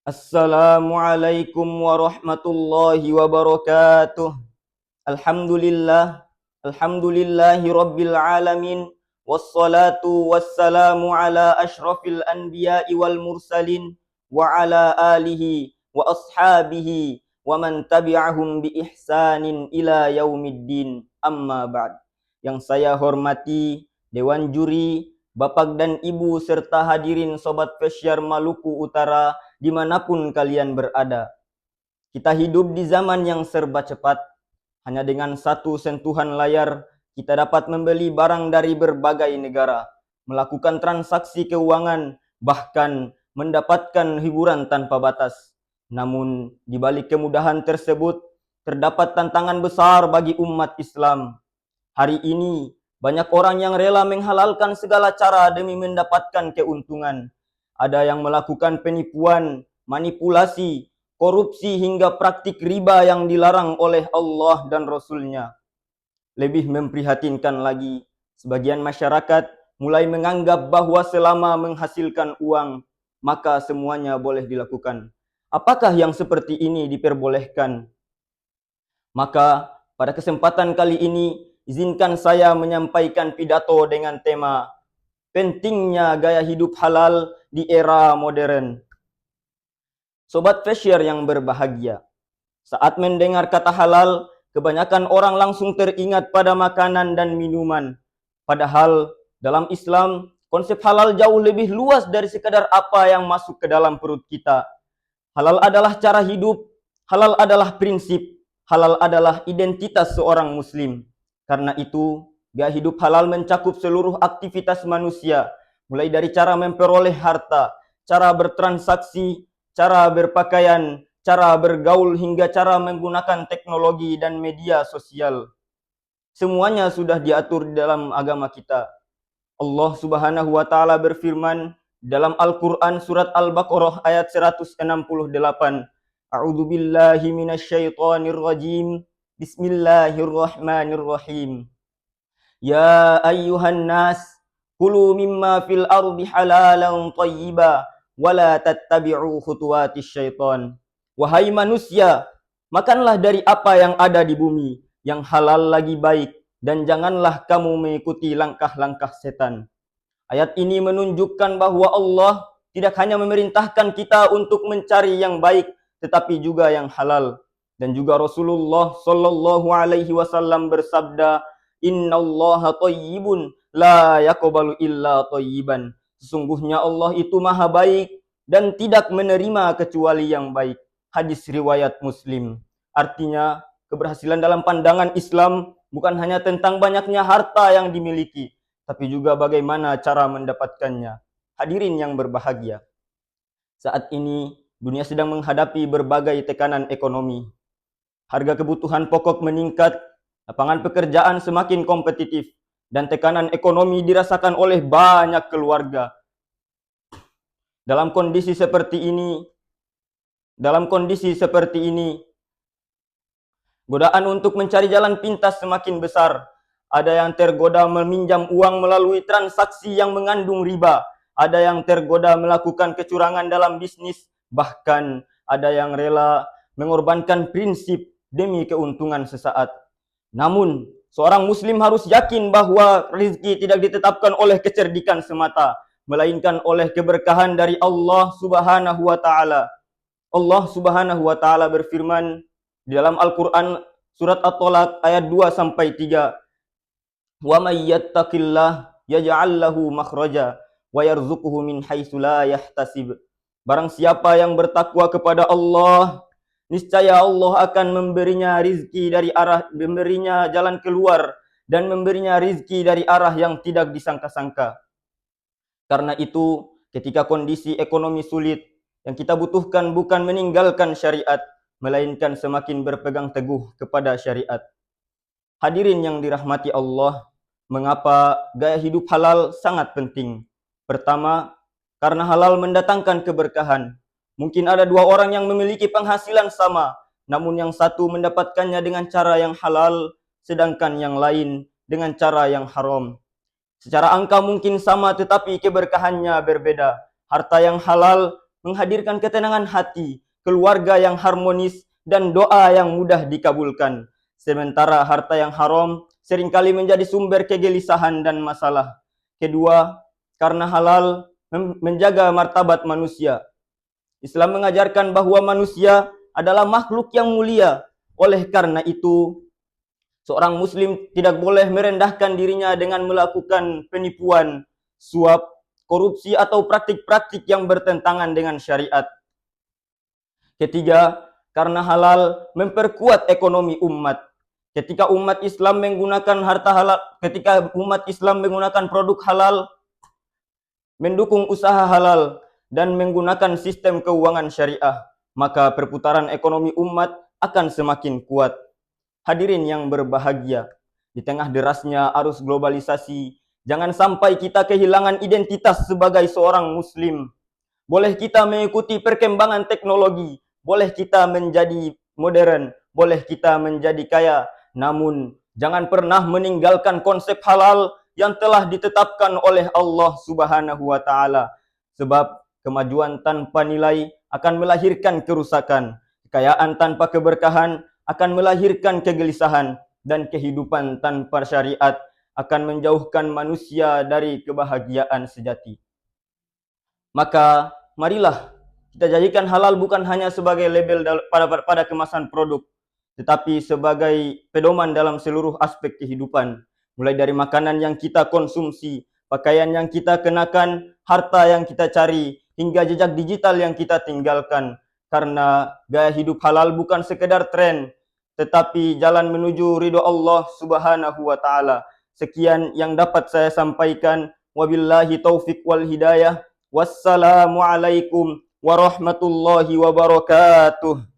Assalamualaikum warahmatullahi wabarakatuh. Alhamdulillah, alhamdulillahi rabbil alamin. Wassalatu wassalamu ala ashrafil anbiya'i wal mursalin wa ala alihi wa ashabihi wa man tabi'ahum bi ihsanin ila yaumiddin. Amma ba'd. Yang saya hormati Dewan Juri, Bapak dan Ibu serta hadirin Sobat Fesyar Maluku Utara dimanapun kalian berada. Kita hidup di zaman yang serba cepat. Hanya dengan satu sentuhan layar, kita dapat membeli barang dari berbagai negara, melakukan transaksi keuangan, bahkan mendapatkan hiburan tanpa batas. Namun, di balik kemudahan tersebut, terdapat tantangan besar bagi umat Islam. Hari ini, banyak orang yang rela menghalalkan segala cara demi mendapatkan keuntungan. Ada yang melakukan penipuan, manipulasi, korupsi hingga praktik riba yang dilarang oleh Allah dan Rasul-Nya. Lebih memprihatinkan lagi, sebagian masyarakat mulai menganggap bahwa selama menghasilkan uang, maka semuanya boleh dilakukan. Apakah yang seperti ini diperbolehkan? Maka pada kesempatan kali ini, izinkan saya menyampaikan pidato dengan tema pentingnya gaya hidup halal di era modern. Sobat Fesyar yang berbahagia, saat mendengar kata halal, kebanyakan orang langsung teringat pada makanan dan minuman. Padahal dalam Islam, konsep halal jauh lebih luas dari sekadar apa yang masuk ke dalam perut kita. Halal adalah cara hidup, halal adalah prinsip, halal adalah identitas seorang muslim. Karena itu, gaya hidup halal mencakup seluruh aktivitas manusia, mulai dari cara memperoleh harta, cara bertransaksi, cara berpakaian, cara bergaul, hingga cara menggunakan teknologi dan media sosial. Semuanya sudah diatur di dalam agama kita. Allah Subhanahu wa taala berfirman dalam Al-Qur'an surat Al-Baqarah ayat 168. A'udzu billahi minasyaitonir rajim. Bismillahirrahmanirrahim. Ya ayyuhan nas, kulu mimma fil ardi halalan thayyiba wa la tattabi'u khutuwatis syaitan. Wahai manusia, makanlah dari apa yang ada di bumi, yang halal lagi baik, dan janganlah kamu mengikuti langkah-langkah setan. Ayat ini menunjukkan bahwa Allah tidak hanya memerintahkan kita untuk mencari yang baik, tetapi juga yang halal. Dan juga Rasulullah sallallahu alaihi wasallam bersabda, "Innallaha thayyibun la yaqbalu illa thayyiban." Sesungguhnya Allah itu maha baik dan tidak menerima kecuali yang baik. Hadis riwayat Muslim. Artinya, keberhasilan dalam pandangan Islam bukan hanya tentang banyaknya harta yang dimiliki, tapi juga bagaimana cara mendapatkannya. Hadirin yang berbahagia, saat ini dunia sedang menghadapi berbagai tekanan ekonomi. Harga kebutuhan pokok meningkat, lapangan pekerjaan semakin kompetitif, dan tekanan ekonomi dirasakan oleh banyak keluarga. Dalam kondisi seperti ini, godaan untuk mencari jalan pintas semakin besar. Ada yang tergoda meminjam uang melalui transaksi yang mengandung riba. Ada yang tergoda melakukan kecurangan dalam bisnis. Bahkan ada yang rela mengorbankan prinsip demi keuntungan sesaat. Namun, seorang muslim harus yakin bahwa rezeki tidak ditetapkan oleh kecerdikan semata, melainkan oleh keberkahan dari Allah Subhanahu wa taala. Allah Subhanahu wa taala berfirman di dalam Al-Qur'an surat At-Tolak ayat 2 sampai 3. Wa may yattaqillah yaj'al lahu makhraja wa yarzuquhu min haitsu la yahtasib. Barang siapa yang bertakwa kepada Allah, niscaya Allah akan memberinya jalan keluar dan memberinya rizki dari arah yang tidak disangka-sangka. Karena itu, ketika kondisi ekonomi sulit, yang kita butuhkan bukan meninggalkan syariat, melainkan semakin berpegang teguh kepada syariat. Hadirin yang dirahmati Allah, mengapa gaya hidup halal sangat penting? Pertama, karena halal mendatangkan keberkahan. Mungkin ada dua orang yang memiliki penghasilan sama, namun yang satu mendapatkannya dengan cara yang halal, sedangkan yang lain dengan cara yang haram. Secara angka mungkin sama, tetapi keberkahannya berbeda. Harta yang halal menghadirkan ketenangan hati, keluarga yang harmonis, dan doa yang mudah dikabulkan. Sementara harta yang haram seringkali menjadi sumber kegelisahan dan masalah. Kedua, karena halal menjaga martabat manusia. Islam mengajarkan bahwa manusia adalah makhluk yang mulia. Oleh karena itu, seorang muslim tidak boleh merendahkan dirinya dengan melakukan penipuan, suap, korupsi atau praktik-praktik yang bertentangan dengan syariat. Ketiga, karena halal memperkuat ekonomi umat. Ketika umat Islam menggunakan harta halal, ketika umat Islam menggunakan produk halal, mendukung usaha halal, dan menggunakan sistem keuangan syariah, maka perputaran ekonomi umat akan semakin kuat. Hadirin yang berbahagia, di tengah derasnya arus globalisasi, jangan sampai kita kehilangan identitas sebagai seorang muslim. Boleh kita mengikuti perkembangan teknologi, boleh kita menjadi modern, boleh kita menjadi kaya, namun jangan pernah meninggalkan konsep halal yang telah ditetapkan oleh Allah Subhanahu wa taala. Sebab kemajuan tanpa nilai akan melahirkan kerusakan, kekayaan tanpa keberkahan akan melahirkan kegelisahan, dan kehidupan tanpa syariat akan menjauhkan manusia dari kebahagiaan sejati. Maka marilah kita jadikan halal bukan hanya sebagai label pada kemasan produk, tetapi sebagai pedoman dalam seluruh aspek kehidupan. Mulai dari makanan yang kita konsumsi, pakaian yang kita kenakan, harta yang kita cari, hingga jejak digital yang kita tinggalkan. Karena gaya hidup halal bukan sekedar tren, tetapi jalan menuju ridho Allah Subhanahu wa taala. Sekian yang dapat saya sampaikan. Wabillahi taufik wal hidayah. Wassalamualaikum warahmatullahi wabarakatuh.